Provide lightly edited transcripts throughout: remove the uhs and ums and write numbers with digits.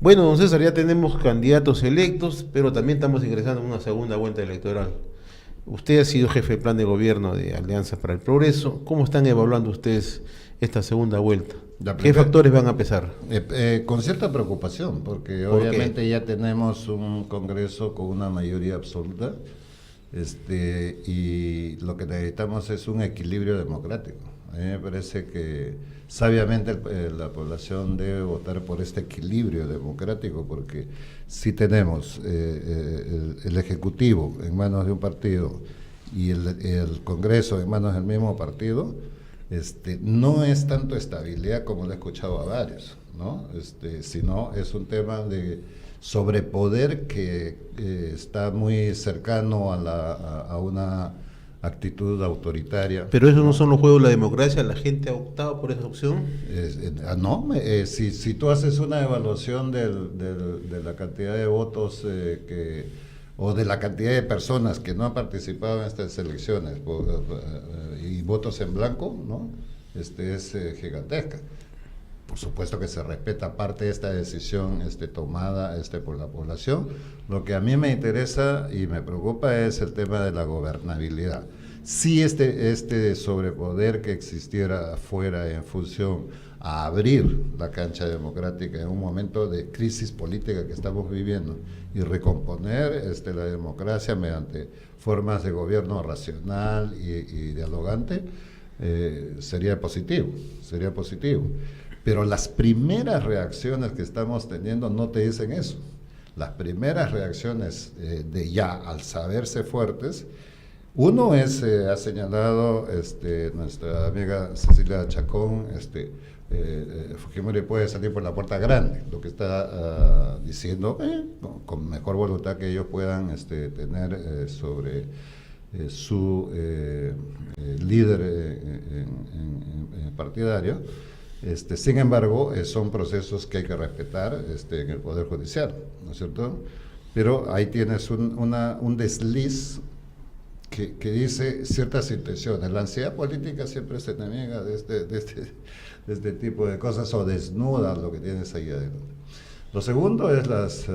Bueno, don César, ya tenemos candidatos electos, pero también estamos ingresando en una segunda vuelta electoral. Usted ha sido jefe de plan de gobierno de Alianza para el Progreso. ¿Cómo están evaluando ustedes esta segunda vuelta? La ¿Qué primera, factores van a pesar? con cierta preocupación, porque ¿Por qué? obviamente ya tenemos un Congreso con una mayoría absoluta, y lo que necesitamos es un equilibrio democrático. A mí me parece que sabiamente la población debe votar por este equilibrio democrático, porque si tenemos el Ejecutivo en manos de un partido y el Congreso en manos del mismo partido, no es tanto estabilidad como lo he escuchado a varios, ¿no? Sino es un tema de sobrepoder que está muy cercano a una actitud autoritaria. Pero esos no son los juegos de la democracia, la gente ha optado por esa opción. No, si tú haces una evaluación de la cantidad de votos o de la cantidad de personas que no han participado en estas elecciones y votos en blanco, ¿no? Es gigantesca. Por supuesto que se respeta parte de esta decisión tomada por la población. Lo que a mí me interesa y me preocupa es el tema de la gobernabilidad. Si este sobrepoder que existiera afuera en función a abrir la cancha democrática en un momento de crisis política que estamos viviendo y recomponer la democracia mediante formas de gobierno racional y dialogante, sería positivo, sería positivo. Pero las primeras reacciones que estamos teniendo no te dicen eso. Las primeras reacciones de ya al saberse fuertes, uno ha señalado nuestra amiga Cecilia Chacón, Fujimori puede salir por la puerta grande, lo que está diciendo, con mejor voluntad que ellos puedan tener sobre su líder partidario. Sin embargo, son procesos que hay que respetar en el Poder Judicial, ¿no es cierto? Pero ahí tienes un desliz que dice ciertas intenciones. La ansiedad política siempre es enemiga de este tipo de cosas, o desnuda lo que tienes ahí adentro. Lo segundo es las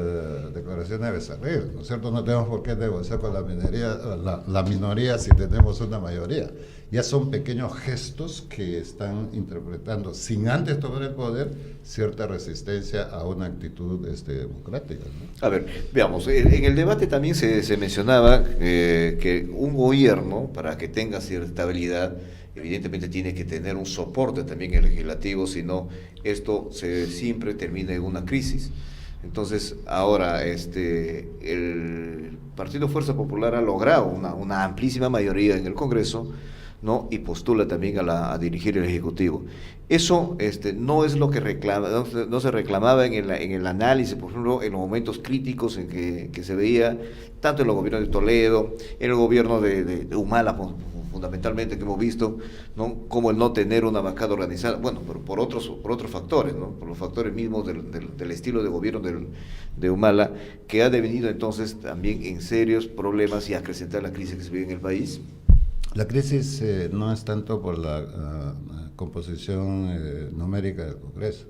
declaraciones de Becerril, ¿no es cierto? No tenemos por qué negociar con la minoría si tenemos una mayoría. Ya son pequeños gestos que están interpretando, sin antes tomar el poder, cierta resistencia a una actitud democrática, ¿no? A ver, veamos, en el debate también se mencionaba que un gobierno, para que tenga cierta estabilidad, evidentemente tiene que tener un soporte también en el legislativo, si no, esto siempre termina en una crisis. Entonces, ahora, el Partido Fuerza Popular ha logrado una amplísima mayoría en el Congreso, ¿no? Y postula también a dirigir el Ejecutivo. Eso no es lo que no se reclamaba en el análisis, por ejemplo, en los momentos críticos en que se veía, tanto en el gobierno de Toledo, en el gobierno de Humala, fundamentalmente, que hemos visto, ¿no? Como el no tener una bancada organizada, bueno, pero por otros factores, ¿no? Por los factores mismos del estilo de gobierno de Humala, que ha devenido entonces también en serios problemas y acrecentar la crisis que se vive en el país. La crisis no es tanto por la composición numérica del Congreso,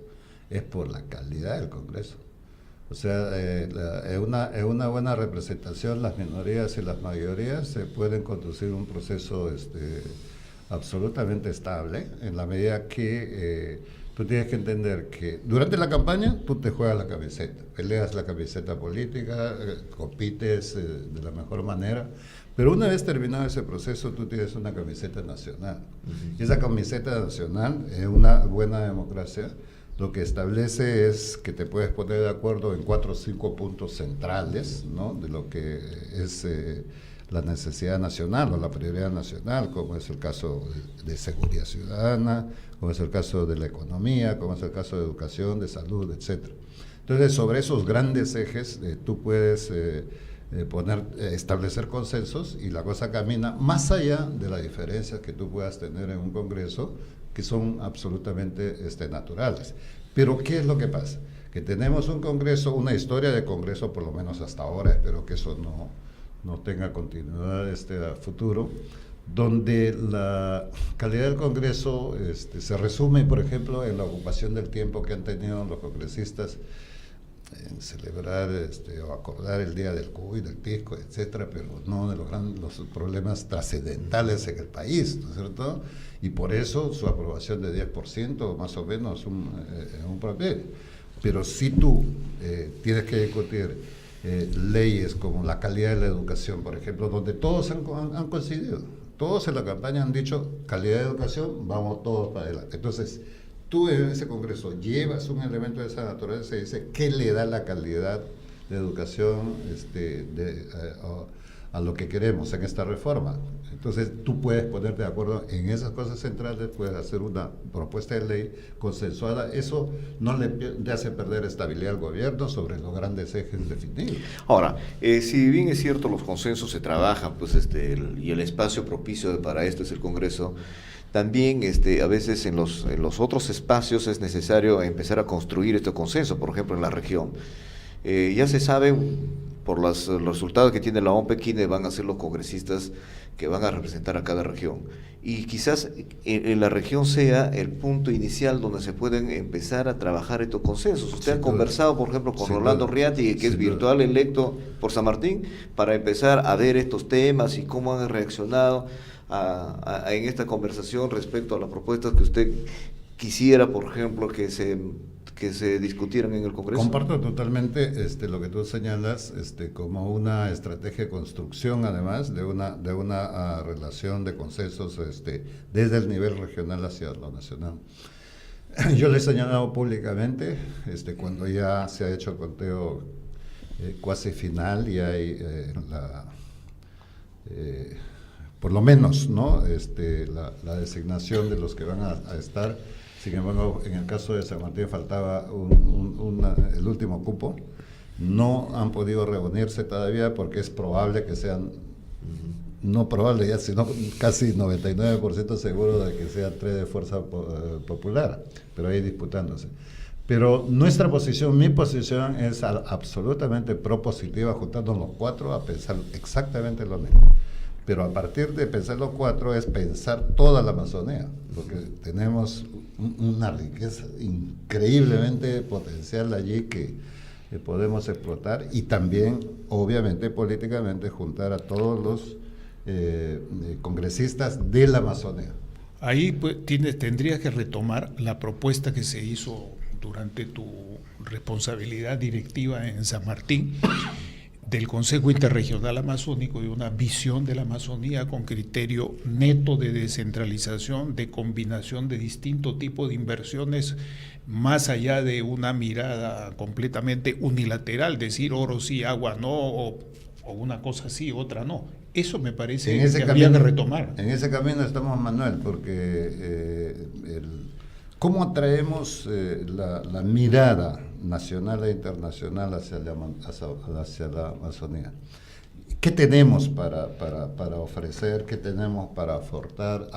es por la calidad del Congreso. O sea, en una buena representación, las minorías y las mayorías se pueden conducir un proceso absolutamente estable, en la medida que tú tienes que entender que durante la campaña tú te juegas la camiseta, peleas la camiseta política, compites de la mejor manera, pero una vez terminado ese proceso tú tienes una camiseta nacional. Y esa camiseta nacional, en una buena democracia, lo que establece es que te puedes poner de acuerdo en 4 o 5 puntos centrales, ¿no? De lo que es la necesidad nacional o la prioridad nacional, como es el caso de seguridad ciudadana, como es el caso de la economía, como es el caso de educación, de salud, etc. Entonces, sobre esos grandes ejes, tú puedes establecer consensos y la cosa camina más allá de las diferencias que tú puedas tener en un Congreso, que son absolutamente naturales. Pero ¿qué es lo que pasa? Que tenemos un Congreso, una historia de Congreso, por lo menos hasta ahora, espero que eso no tenga continuidad a futuro, donde la calidad del Congreso se resume, por ejemplo, en la ocupación del tiempo que han tenido los congresistas en celebrar o acordar el Día del Cuy, del Pisco, etcétera, pero no de los problemas trascendentales en el país, ¿no es cierto? Y por eso su aprobación de 10% más o menos un papel. Pero si tú tienes que discutir leyes como la calidad de la educación, por ejemplo, donde todos han coincidido, todos en la campaña han dicho calidad de educación, vamos todos para adelante. Entonces, tú en ese congreso llevas un elemento de esa naturaleza y dice qué le da la calidad de educación a lo que queremos en esta reforma. Entonces tú puedes ponerte de acuerdo en esas cosas centrales, puedes hacer una propuesta de ley consensuada. Eso no le hace perder estabilidad al gobierno sobre los grandes ejes definidos. Ahora, si bien es cierto los consensos se trabajan, pues y el espacio propicio para esto es el Congreso, también a veces en los otros espacios es necesario empezar a construir este consenso, por ejemplo en la región. Ya se sabe por los resultados que tiene la OMP quiénes van a ser los congresistas que van a representar a cada región. Y quizás en la región sea el punto inicial donde se pueden empezar a trabajar estos consensos. Usted ha conversado, por ejemplo, con Rolando Riati, que es virtual electo por San Martín, para empezar a ver estos temas y cómo han reaccionado en esta conversación respecto a las propuestas que usted quisiera, por ejemplo, que se discutieran en el Congreso. Comparto totalmente lo que tú señalas como una estrategia de construcción, además de una relación de consensos desde el nivel regional hacia lo nacional. Yo le he señalado públicamente, cuando ya se ha hecho el conteo cuasi final y hay por lo menos, ¿no? La designación de los que van a estar. Sin embargo, en el caso de San Martín faltaba el último cupo. No han podido reunirse todavía porque es probable que sean, no probable ya, sino casi 99% seguro de que sean 3 de Fuerza Popular, pero ahí disputándose. Pero nuestra posición, mi posición es absolutamente propositiva, juntando los 4 a pensar exactamente lo mismo. Pero a partir de pensar los 4 es pensar toda la Amazonía, porque tenemos una riqueza increíblemente potencial allí que podemos explotar y también, obviamente, políticamente juntar a todos los congresistas de la Amazonía. Ahí pues, tendría que retomar la propuesta que se hizo durante tu responsabilidad directiva en San Martín, del Consejo Interregional Amazónico, y una visión de la Amazonía con criterio neto de descentralización, de combinación de distintos tipos de inversiones, más allá de una mirada completamente unilateral, decir oro sí, agua no, o una cosa sí, otra no. Eso me parece que había que retomar. En ese camino estamos, Manuel, porque ¿cómo atraemos la mirada nacional e internacional hacia la Amazonía? ¿Qué tenemos para ofrecer? ¿Qué tenemos para ofertar?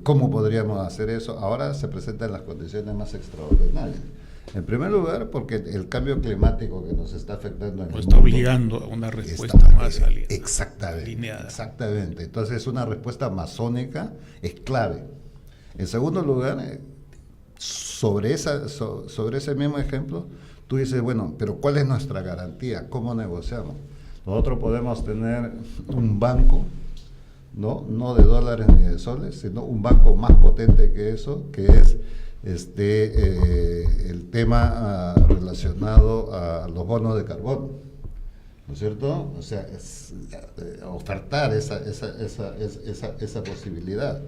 ¿Cómo podríamos hacer eso? Ahora se presentan las condiciones más extraordinarias. En primer lugar, porque el cambio climático que nos está afectando en el está mundo obligando a una respuesta más alineada. Exactamente. Entonces, una respuesta amazónica es clave. En segundo lugar, sobre ese mismo ejemplo, tú dices, bueno, pero ¿cuál es nuestra garantía? ¿Cómo negociamos? Nosotros podemos tener un banco, no de dólares ni de soles, sino un banco más potente que eso, que es el tema relacionado a los bonos de carbono, ¿no es cierto? O sea, ofertar esa posibilidad.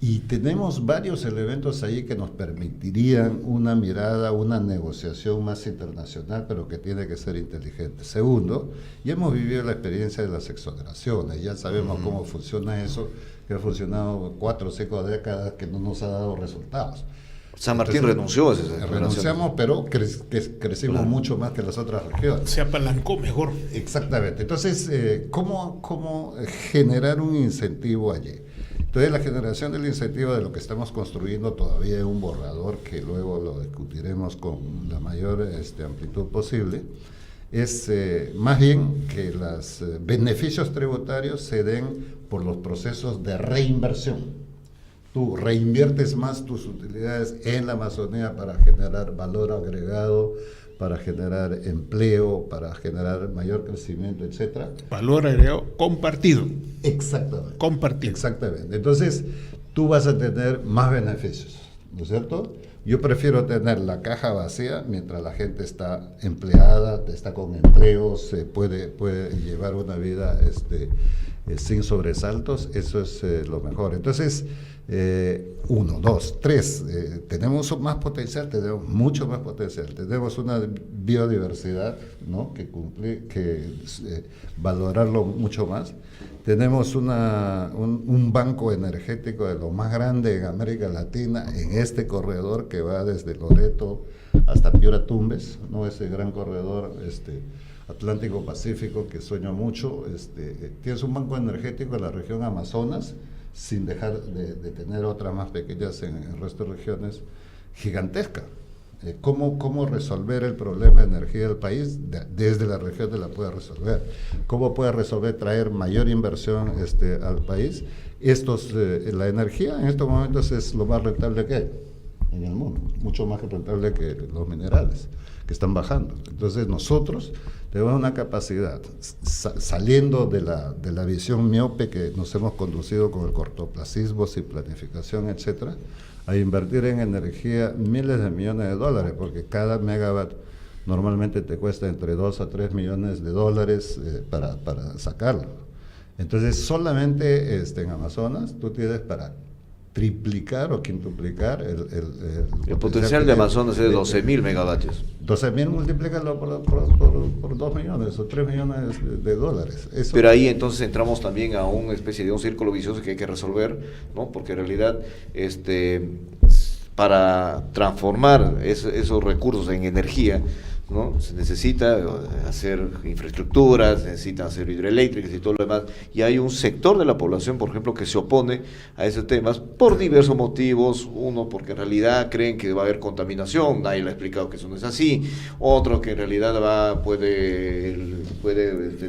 Y tenemos varios elementos ahí que nos permitirían una mirada, una negociación más internacional, pero que tiene que ser inteligente. Segundo, ya hemos vivido la experiencia de las exoneraciones, ya sabemos cómo funciona eso, que ha funcionado 4 o 5 décadas, que no nos ha dado resultados. San Martín renunció a esas exoneraciones. Renunciamos, pero crecimos mucho más que las otras regiones. Se apalancó mejor. Exactamente. Entonces, ¿cómo generar un incentivo allí? Entonces, la generación del incentivo de lo que estamos construyendo todavía es un borrador que luego lo discutiremos con la mayor amplitud posible. Es más bien que los beneficios tributarios se den por los procesos de reinversión. tú reinviertes más tus utilidades en la Amazonía para generar valor agregado, para generar empleo, para generar mayor crecimiento, etcétera. Valor agregado compartido. Exactamente. Compartido. Exactamente. Entonces, tú vas a tener más beneficios, ¿no es cierto? Yo prefiero tener la caja vacía mientras la gente está empleada, está con empleos, puede llevar una vida sin sobresaltos, eso es lo mejor. Entonces, 1, 2, 3, tenemos más potencial, tenemos mucho más potencial, tenemos una biodiversidad, ¿no? que valorarlo mucho más. Tenemos un banco energético de lo más grande en América Latina, en este corredor que va desde Loreto hasta Piura Tumbes, ¿no? Ese gran corredor Atlántico-Pacífico que sueño mucho. Tienes un banco energético en la región Amazonas, sin dejar de tener otras más pequeñas en el resto de regiones, gigantesca. ¿Cómo resolver el problema de energía del país? Desde la región la puede resolver. ¿Cómo puede resolver traer mayor inversión al país? La energía en estos momentos es lo más rentable que hay en el mundo, mucho más rentable que los minerales, que están bajando. Entonces nosotros tenemos una capacidad, saliendo de la visión miope que nos hemos conducido con el cortoplacismo, sin planificación, etcétera, a invertir en energía miles de millones de dólares, porque cada megawatt normalmente te cuesta entre 2 a 3 millones de dólares para sacarlo. Entonces, solamente en Amazonas tú tienes para triplicar o quintuplicar el potencial de Amazonas es de 12.000 megavatios. 12.000 multiplícalo por 2 millones o 3 millones de dólares. Eso. Pero ahí entonces entramos también a una especie de un círculo vicioso que hay que resolver, ¿no? Porque en realidad para transformar esos recursos en energía, ¿no? Se necesita hacer infraestructuras, se necesitan hacer hidroeléctricas y todo lo demás, y hay un sector de la población, por ejemplo, que se opone a esos temas por diversos motivos. Uno, porque en realidad creen que va a haber contaminación, nadie le ha explicado que eso no es así. Otro, que en realidad puede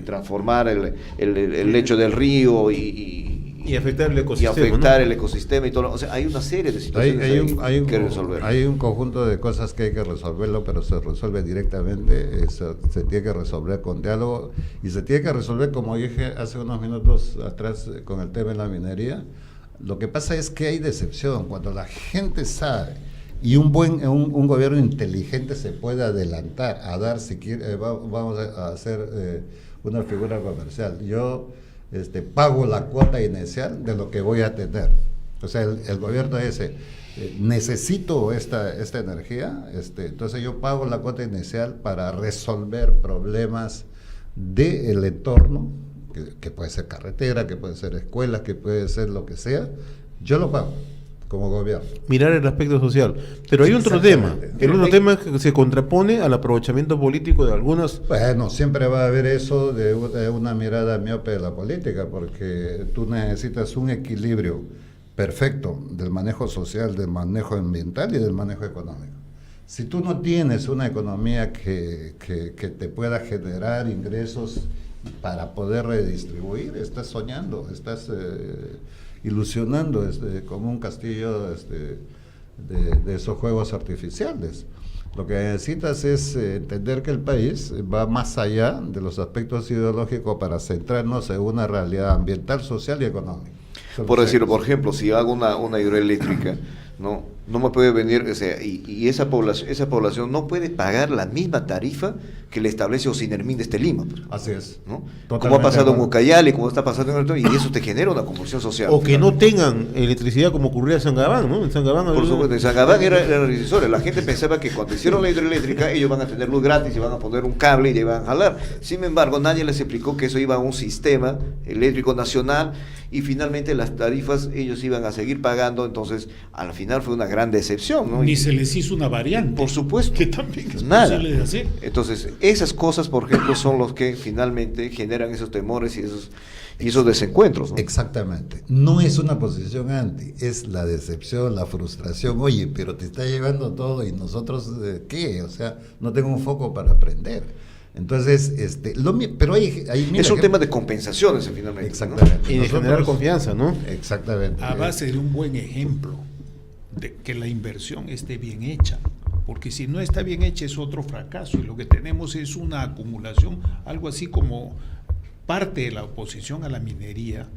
transformar el lecho del río y afectar el ecosistema. Y afectar, ¿no? el ecosistema y todo. O sea, hay una serie de situaciones que resolver. Hay un conjunto de cosas que hay que resolverlo, pero se resuelve directamente. Se tiene que resolver con diálogo y se tiene que resolver, como dije hace unos minutos atrás, con el tema de la minería. Lo que pasa es que hay decepción. Cuando la gente sabe y un gobierno inteligente se puede adelantar a dar, si quiere, vamos a hacer una figura comercial. Yo pago la cuota inicial de lo que voy a tener. O sea, el gobierno necesito esta energía, entonces yo pago la cuota inicial para resolver problemas del entorno, que puede ser carretera, que puede ser escuelas, que puede ser lo que sea, yo lo pago como gobierno. Mirar el aspecto social. Pero hay otro tema. El otro tema es que se contrapone al aprovechamiento político de algunos. Bueno, siempre va a haber eso de una mirada miope de la política, porque tú necesitas un equilibrio perfecto del manejo social, del manejo ambiental y del manejo económico. Si tú no tienes una economía que te pueda generar ingresos para poder redistribuir, estás soñando, estás ilusionando como un castillo de esos juegos artificiales. Lo que necesitas es entender que el país va más allá de los aspectos ideológicos para centrarnos en una realidad ambiental, social y económica. Por decirlo, por ejemplo, si hago una hidroeléctrica, no me puede venir, o sea, y esa población no puede pagar la misma tarifa que le establece Ocinermin desde Lima. Así es. ¿No? Como ha pasado en Ucayali, como está pasando en el y eso te genera una convulsión social. O que no tengan electricidad como ocurría en San Gabán, ¿no? En San Gabán Por supuesto, en San Gabán era irrisorio. La gente pensaba que cuando hicieron la hidroeléctrica ellos van a tener luz gratis y van a poner un cable y le iban a jalar. Sin embargo, nadie les explicó que eso iba a un sistema eléctrico nacional y finalmente las tarifas ellos iban a seguir pagando. Entonces, al final fue una gran decepción, ¿no? Ni se les hizo una variante. Por supuesto. Que también es nada. posible de hacer. Entonces, esas cosas, por ejemplo, son los que finalmente generan esos temores y esos desencuentros, ¿no? Exactamente. No es una posición anti, es la decepción, la frustración. Oye, pero te está llevando todo y nosotros, ¿qué? O sea, no tengo un foco para aprender. Entonces, pero mira Es un que- tema de compensaciones finalmente. ¿no? Exactamente. Y de generar Nosotros- confianza, ¿no? Exactamente. A base de un buen ejemplo, de que la inversión esté bien hecha, porque si no está bien hecha es otro fracaso, y lo que tenemos es una acumulación, algo así como parte de la oposición a la minería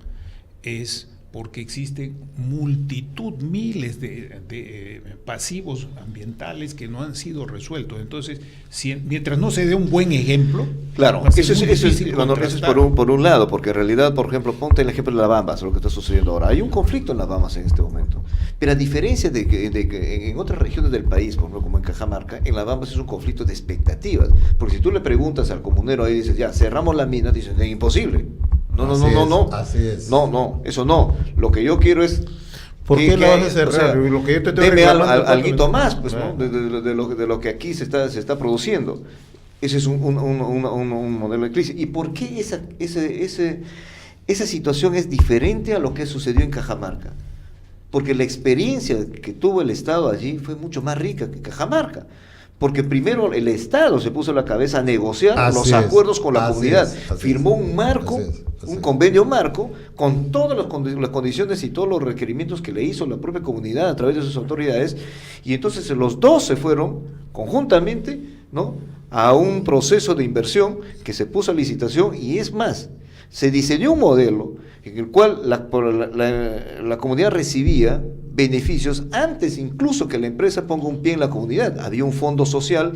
es porque existen multitud, miles de pasivos ambientales que no han sido resueltos. Entonces, mientras no se dé un buen ejemplo, Claro, va a ser eso muy es difícil bueno, eso es contrastar. por un lado, porque en realidad, por ejemplo, ponte el ejemplo de la Bambas, lo que está sucediendo ahora. Hay un conflicto en las Bambas en este momento, pero a diferencia de que en otras regiones del país, por ejemplo, como en Cajamarca, en las Bambas es un conflicto de expectativas, porque si tú le preguntas al comunero ahí, dices, ya, cerramos la mina, dicen, es imposible. No, Así es. no, eso no. Lo que yo quiero es... ¿Por qué la vas a cerrar? o sea, Lo que yo te estoy deme reclamando, alguito más, pues, Claro. ¿no? De lo que aquí se está produciendo. Ese es un modelo de crisis. ¿Y por qué esa situación es diferente a lo que sucedió en Cajamarca? Porque la experiencia que tuvo el Estado allí fue mucho más rica que Cajamarca. Porque primero el Estado se puso a la cabeza a negociar Así los es, acuerdos con la así comunidad. es, así Firmó es, un marco, así un es. convenio marco, con todas las condiciones y todos los requerimientos que le hizo la propia comunidad a través de sus autoridades. Y entonces los dos se fueron conjuntamente, ¿no?, a un proceso de inversión que se puso a licitación, y es más, se diseñó un modelo en el cual la comunidad recibía beneficios antes incluso que la empresa ponga un pie en la comunidad. Había un fondo social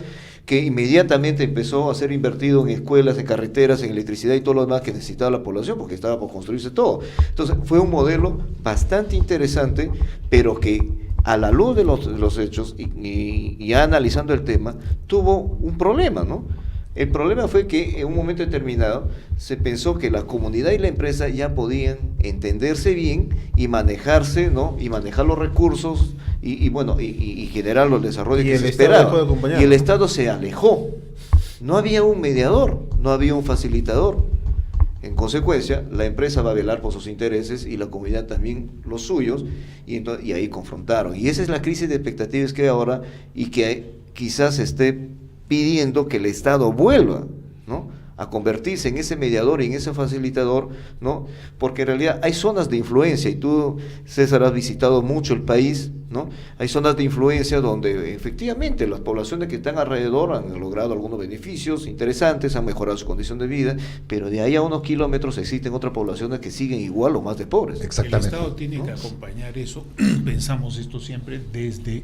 que inmediatamente empezó a ser invertido en escuelas, en carreteras, en electricidad y todo lo demás que necesitaba la población, porque estaba por construirse todo. Entonces fue un modelo bastante interesante, pero que a la luz de los hechos y ya analizando el tema, tuvo un problema, ¿no? El problema fue que en un momento determinado se pensó que la comunidad y la empresa ya podían entenderse bien y manejarse, ¿no?, y manejar los recursos y generar los desarrollos Y que el se Estado dejó de esperaban. acompañar, Y el ¿no? Estado se alejó. No había un mediador, no había un facilitador. En consecuencia, la empresa va a velar por sus intereses y la comunidad también los suyos, y ahí confrontaron. Y esa es la crisis de expectativas que hay ahora, y que quizás esté pidiendo que el Estado vuelva, ¿no?, a convertirse en ese mediador y en ese facilitador, ¿no? Porque en realidad hay zonas de influencia, y tú, César, has visitado mucho el país, ¿no? Hay zonas de influencia donde efectivamente las poblaciones que están alrededor han logrado algunos beneficios interesantes, han mejorado su condición de vida, pero de ahí a unos kilómetros existen otras poblaciones que siguen igual o más de pobres. Exactamente. El Estado tiene ¿no? que acompañar eso. Pensamos esto siempre desde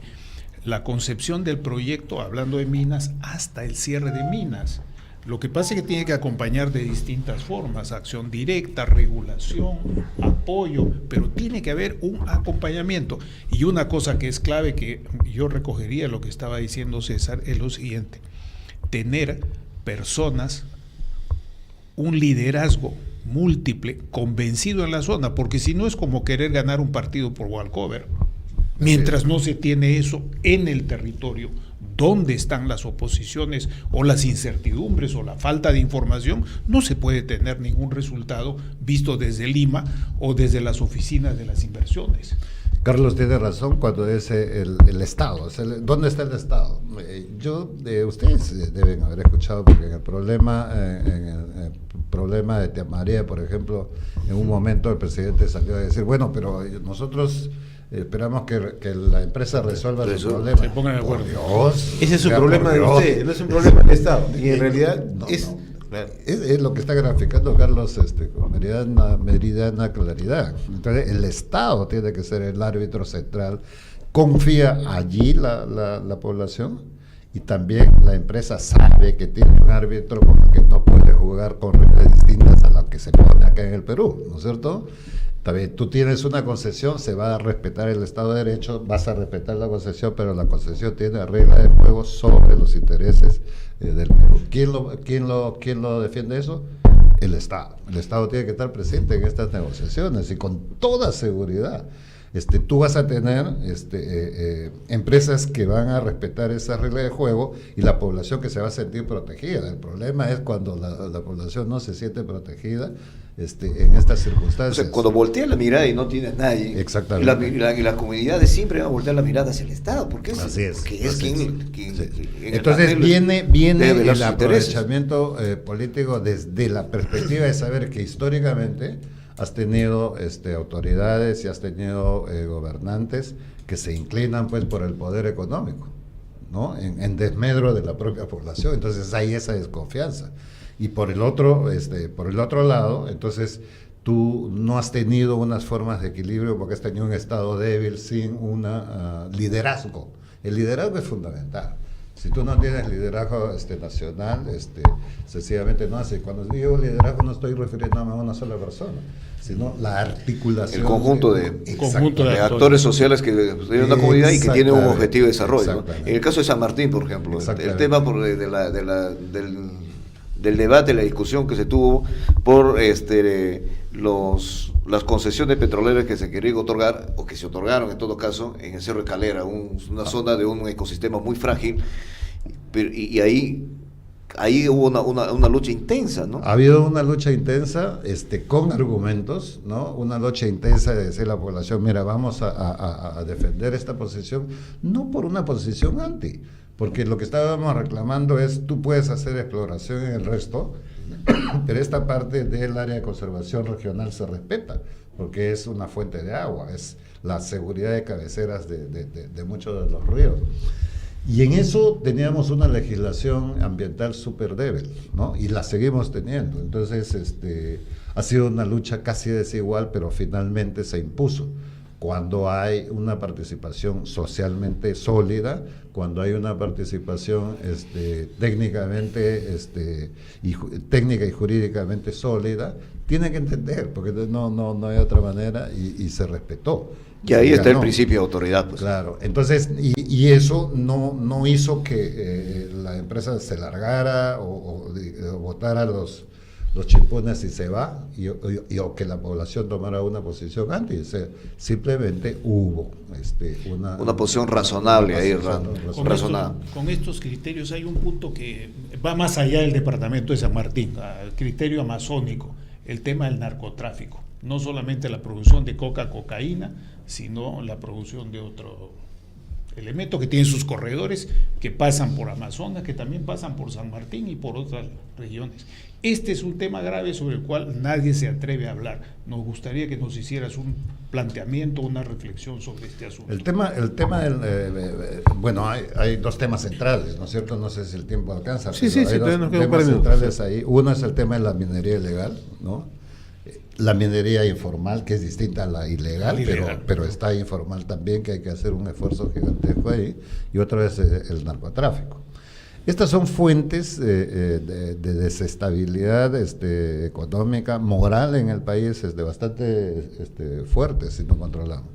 la concepción del proyecto, hablando de minas, hasta el cierre de minas. Lo que pasa es que tiene que acompañar de distintas formas: acción directa, regulación, apoyo, pero tiene que haber un acompañamiento. Y una cosa que es clave, que yo recogería lo que estaba diciendo César, es lo siguiente: tener personas, un liderazgo múltiple, convencido en la zona, porque si no es como querer ganar un partido por walkover. Mientras no se tiene eso en el territorio, donde están las oposiciones o las incertidumbres o la falta de información, no se puede tener ningún resultado visto desde Lima o desde las oficinas de las inversiones. Carlos tiene razón cuando dice el Estado. ¿Dónde está el Estado? Ustedes deben haber escuchado, porque en el problema de Tía María, por ejemplo, en un momento el presidente salió a decir, bueno, pero nosotros esperamos que la empresa resuelva su problema. Se pongan de acuerdo. Por Dios, Ese es un o sea, problema por de Dios. usted, no es un problema del Estado. Y en realidad No, es... no. Claro. Es lo que está graficando Carlos con meridiana claridad. Entonces, el Estado tiene que ser el árbitro central. ¿Confía allí la población? Y también la empresa sabe que tiene un árbitro con el que no puede jugar con reglas distintas a las que se pone acá en el Perú, ¿no es cierto? También tú tienes una concesión, se va a respetar el Estado de Derecho, vas a respetar la concesión, pero la concesión tiene reglas de juego sobre los intereses del Perú. ¿Quién lo defiende eso? El Estado. El Estado tiene que estar presente en estas negociaciones, y con toda seguridad. tú vas a tener empresas que van a respetar esa regla de juego y la población que se va a sentir protegida. El problema es cuando la población no se siente protegida en estas circunstancias. O sea, cuando voltea la mirada y no tiene a nadie, exactamente, y las comunidades siempre van a voltear la mirada hacia el Estado, porque así es, porque es quien entonces viene el intereses. aprovechamiento político desde la perspectiva de saber que históricamente has tenido autoridades y has tenido gobernantes que se inclinan pues por el poder económico, ¿no? En desmedro de la propia población. Entonces hay esa desconfianza. Y por el otro lado, entonces tú no has tenido unas formas de equilibrio porque has tenido un Estado débil sin un liderazgo. El liderazgo es fundamental. Si tú no tienes liderazgo nacional, sencillamente no hace. Cuando digo liderazgo no estoy refiriéndome a una sola persona, sino la articulación. El conjunto de actores sociales que tienen una comunidad y que tienen un objetivo de desarrollo, ¿no? En el caso de San Martín, por ejemplo, el tema del debate, la discusión que se tuvo por las concesiones petroleras que se querían otorgar, o que se otorgaron en todo caso, en el Cerro de Calera, una zona de un ecosistema muy frágil, y ahí hubo una lucha intensa, ¿no? Ha habido una lucha intensa, con argumentos, ¿no? Una lucha intensa de decir a la población, mira, vamos a defender esta posición, no por una posición anti, porque lo que estábamos reclamando es, tú puedes hacer exploración en el resto, pero esta parte del área de conservación regional se respeta, porque es una fuente de agua, es la seguridad de cabeceras de muchos de los ríos. Y en eso teníamos una legislación ambiental súper débil, ¿no? Y la seguimos teniendo. Entonces, ha sido una lucha casi desigual, pero finalmente se impuso. Cuando hay una participación socialmente sólida, cuando hay una participación técnicamente técnica y jurídicamente sólida, tiene que entender, porque no hay otra manera, y se respetó. Y ahí está el principio de autoridad, pues. Claro, entonces, y eso no hizo que la empresa se largara o votara los chimpunes y se va, o que la población tomara una posición anti. Simplemente hubo una posición razonable ahí, razonada. Con estos criterios hay un punto que va más allá del departamento de San Martín, el criterio amazónico, el tema del narcotráfico. No solamente la producción de cocaína, sino la producción de otro elemento que tiene sus corredores que pasan por Amazonas, que también pasan por San Martín y por otras regiones. Este es un tema grave sobre el cual nadie se atreve a hablar. Nos gustaría que nos hicieras un planteamiento, una reflexión sobre este asunto. El tema bueno, hay dos temas centrales, ¿no es cierto? No sé si el tiempo alcanza. Sí, hay dos temas centrales ahí. Uno es el tema de la minería ilegal, ¿no? La minería informal, que es distinta a la ilegal, pero está informal también, que hay que hacer un esfuerzo gigantesco ahí, y otro es el narcotráfico. Estas son fuentes de desestabilidad económica, moral en el país, bastante fuertes si no controlamos.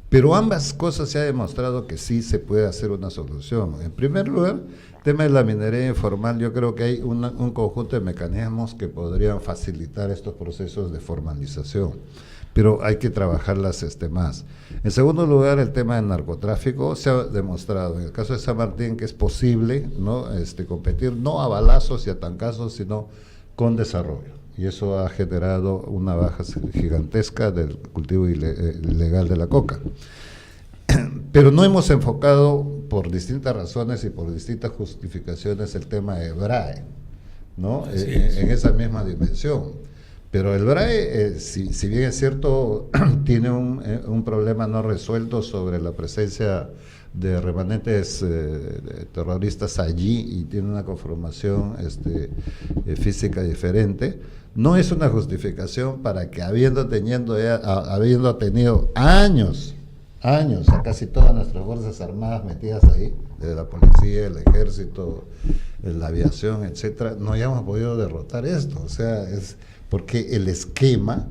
Pero ambas cosas se ha demostrado que sí se puede hacer una solución. En primer lugar, el tema de la minería informal, yo creo que hay un conjunto de mecanismos que podrían facilitar estos procesos de formalización, pero hay que trabajarlas más. En segundo lugar, el tema del narcotráfico se ha demostrado, en el caso de San Martín, que es posible, ¿no? Competir no a balazos y a tancazos, sino con desarrollo. Y eso ha generado una baja gigantesca del cultivo ilegal de la coca. Pero no hemos enfocado, por distintas razones y por distintas justificaciones, el tema de BRAE, ¿no? En esa misma dimensión. Pero el BRAE, si bien es cierto, tiene un problema no resuelto sobre la presencia de remanentes terroristas allí, y tiene una conformación física diferente, no es una justificación para que habiendo tenido años a casi todas nuestras fuerzas armadas metidas ahí, desde la policía, el ejército, la aviación, etcétera, no hayamos podido derrotar esto. O sea, es porque el esquema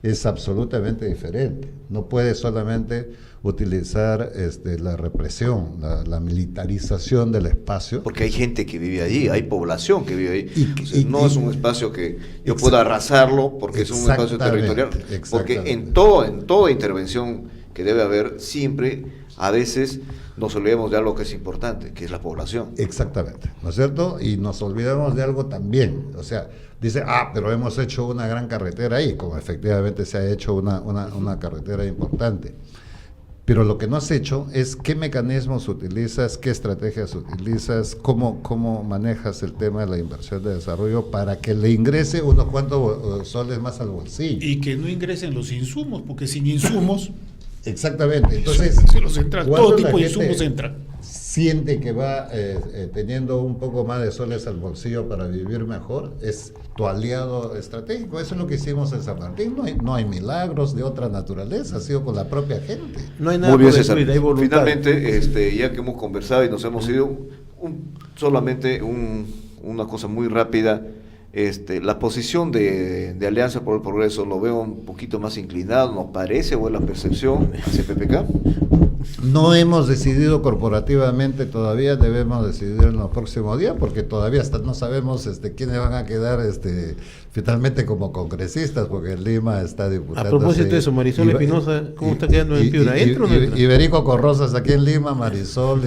es absolutamente diferente. No puede solamente utilizar la represión, la militarización del espacio. Porque hay gente que vive allí, hay población que vive ahí. No es un espacio que yo pueda arrasarlo porque es un espacio territorial. Porque en toda intervención que debe haber siempre, a veces nos olvidamos de algo que es importante, que es la población. Exactamente, ¿no es cierto? Y nos olvidamos de algo también, o sea, dice, pero hemos hecho una gran carretera ahí, como efectivamente se ha hecho una carretera importante. Pero lo que no has hecho es qué mecanismos utilizas, qué estrategias utilizas, cómo manejas el tema de la inversión de desarrollo para que le ingrese unos cuantos soles más al bolsillo. Y que no ingresen los insumos, porque sin insumos... Exactamente, entonces todo tipo de insumos entran. Siente que va teniendo un poco más de soles al bolsillo para vivir mejor, es tu aliado estratégico. Eso es lo que hicimos en San Martín. No hay milagros de otra naturaleza, ha sido con la propia gente. No hay nada Muy bien, por César. destruir, hay voluntad. Finalmente, ya que hemos conversado y nos hemos ido, solamente una cosa muy rápida. La posición de Alianza por el Progreso lo veo un poquito más inclinado, ¿nos parece, o es la percepción hacia PPK? No hemos decidido corporativamente todavía, debemos decidir en los próximos días, porque todavía no sabemos quiénes van a quedar finalmente como congresistas, porque en Lima está diputado. A propósito de eso, Marisol Espinosa, ¿cómo está quedando en Piura? ¿Entra o no entra? Iberico Corrozas aquí en Lima, Marisol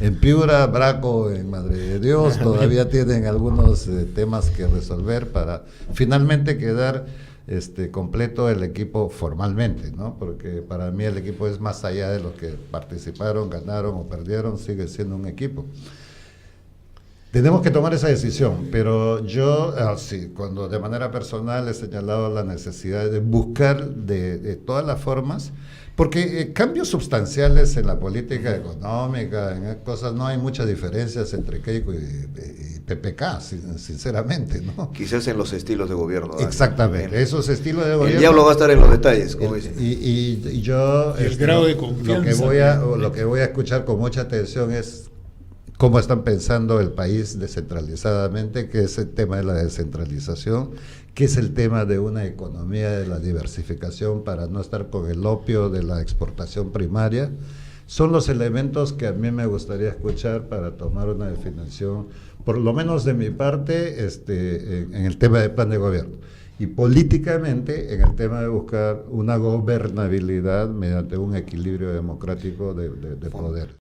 en Piura, Braco en Madre de Dios, todavía tienen algunos temas que resolver para finalmente quedar completo el equipo formalmente, ¿no? Porque para mí el equipo es más allá de los que participaron, ganaron o perdieron, sigue siendo un equipo. Tenemos que tomar esa decisión, pero yo, sí, cuando de manera personal he señalado la necesidad de buscar de todas las formas, porque cambios sustanciales en la política económica, en cosas, no hay muchas diferencias entre Keiko y PPK, sinceramente, ¿no? Quizás en los estilos de gobierno. Exactamente, esos estilos de gobierno. El diablo va a estar en los detalles, como dicen. Y yo... El grado de confianza. Lo que voy a escuchar con mucha atención es cómo están pensando el país descentralizadamente, que es el tema de la descentralización, que es el tema de una economía de la diversificación para no estar con el opio de la exportación primaria. Son los elementos que a mí me gustaría escuchar para tomar una definición, por lo menos de mi parte, en el tema del plan de gobierno. Y políticamente, en el tema de buscar una gobernabilidad mediante un equilibrio democrático de poder.